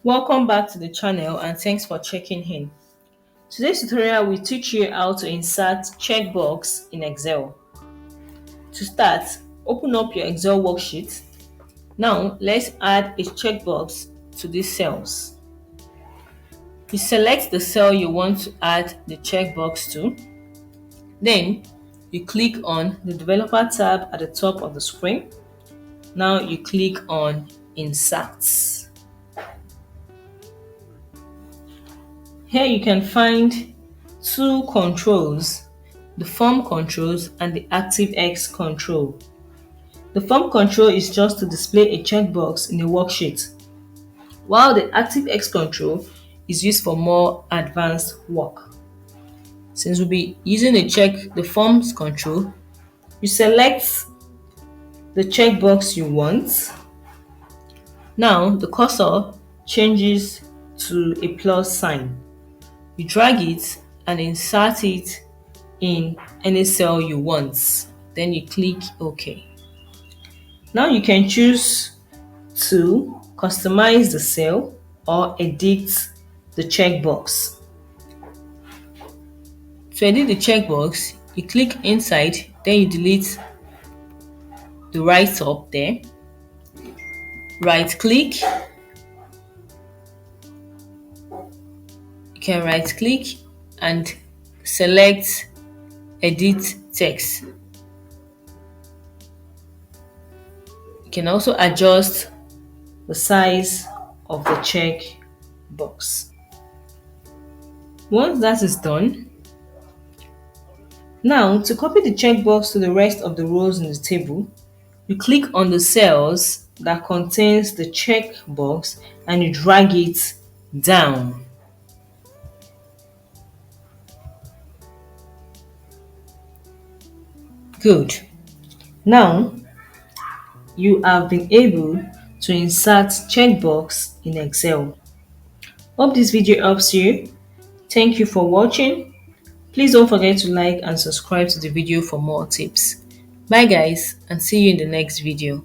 Welcome back to the channel and thanks for checking in. Today's tutorial will teach you how to insert checkbox in Excel. To start, open up your Excel worksheet. Now let's add a checkbox to these cells. You select the cell you want to add the checkbox to. Then you click on the developer tab at the top of the screen. Now you click on insert. Here you can find two controls, the form controls and the ActiveX control. The form control is just to display a checkbox in a worksheet, while the ActiveX control is used for more advanced work. Since we'll be using the forms control, you select the checkbox you want. Now the cursor changes to a plus sign. You drag it and insert it in any cell you want. Then you click OK. Now you can choose to customize the cell or edit the checkbox. To edit the checkbox, you click inside, then you delete the right up there. Right click. You can right click and select edit text. You can also adjust the size of the checkbox. Once that is done, now to copy the checkbox to the rest of the rows in the table, you click on the cells that contains the checkbox and you drag it down. Good. Now you have been able to insert checkbox in Excel. Hope this video helps you. Thank you for watching. Please don't forget to like and subscribe to the video for more tips. Bye guys, and see you in the next video.